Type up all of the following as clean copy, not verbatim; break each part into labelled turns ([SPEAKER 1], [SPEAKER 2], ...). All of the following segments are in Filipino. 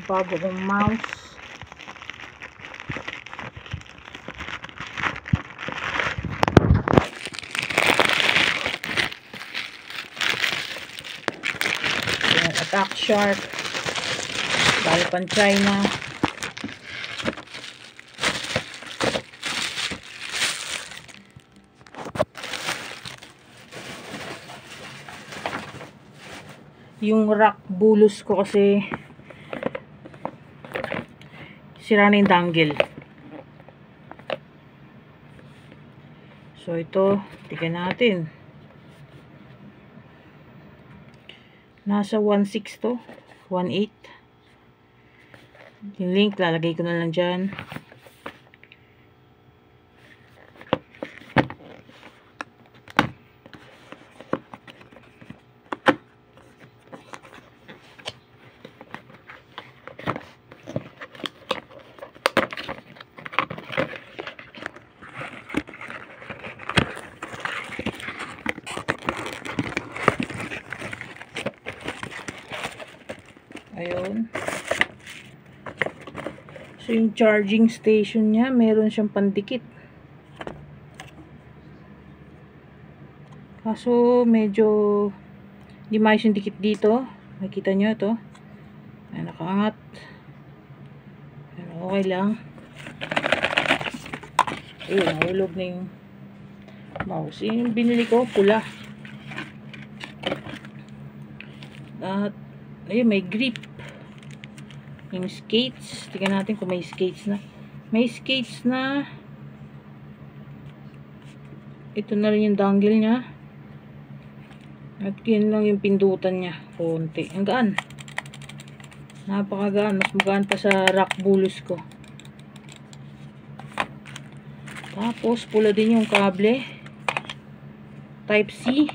[SPEAKER 1] bago kong mouse. Ayan, Attack Shark. Bali pan China. Yung rack bulus ko kasi sira na yung dangle. So ito, tignan natin. Nasa 1.6 to, 1.8. Yung link lalagay ko na lang dyan. Ayun. So yung charging station niya, meron siyang pandikit. Kaso medyo di maayos yung dikit dito. Nakita nyo ito. Ay, nakaangat. Pero okay lang. Ayun, nahulog na yung mouse. Yung binili ko, pula. At ayun, may grip. Yung skates, tingnan natin kung may skates na. May skates na. Ito na rin yung dangle niya. At yun lang yung pindutan niya. Konti. Ang gaan. Napakagaan. Mas magaan pa sa rack bulus ko. Tapos, pula din yung kable. Type C.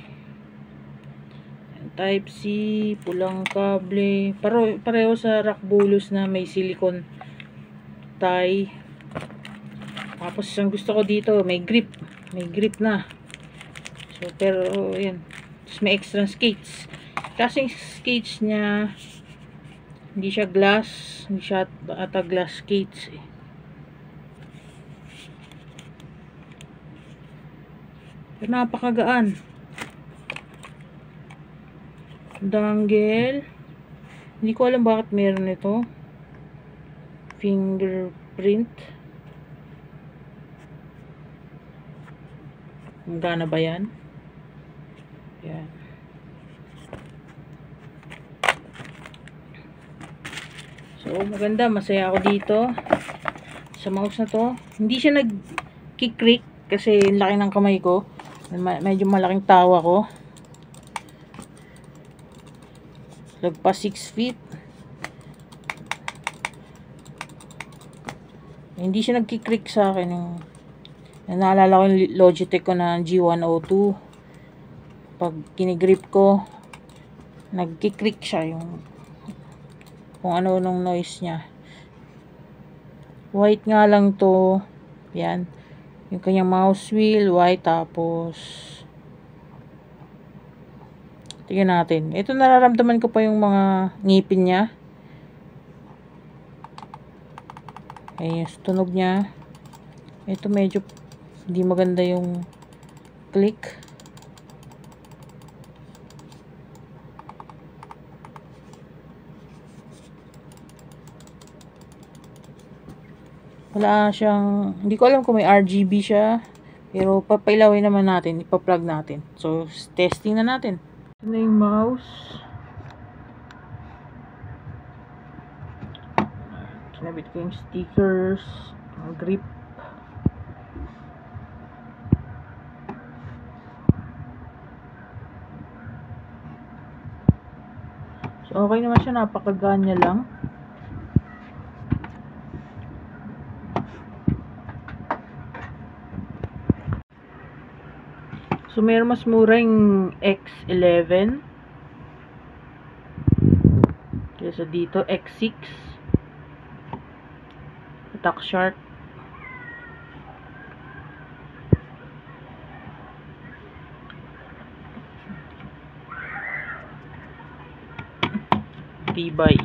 [SPEAKER 1] Type C, pulang kable. Pareho sa rack bulus na may silicone tie. Tapos ang gusto ko dito, may grip. May grip na. So, pero, yan. Tapos may extra skates. Kasi yung skates niya, hindi siya glass. Hindi siya ata glass skates. Pero napakagaan. Dangle. Hindi ko alam bakit meron ito. Fingerprint. Gana ba yan? Yan. So, maganda. Masaya ako dito. Sa mouse na to. Hindi siya nag-kick-click kasi laki ng kamay ko. Medyo malaking tawa ko. Lagpas 6 feet. Hindi siya nagkiklik sa akin. Naalala ko yung Logitech ko na G102. Pag kinigrip ko, nagkiklik siya yung kung ano nung noise niya. White nga lang to. Yan. Yung kanyang mouse wheel, white. Tapos tingnan natin. Ito nararamdaman ko pa yung mga ngipin niya. Ayan yung tunog niya. Ito medyo hindi maganda yung click. Wala siyang, hindi ko alam kung may RGB siya. Pero papailawin naman natin. Ipa-plug natin. So, testing na natin. Ito na yung mouse. Kinabit ko yung stickers, ang grip. So, okay naman siya. Napakagaan niya lang. So, meron mas mura yung X11. Kesa dito, X6. Attack Shark. Tibay.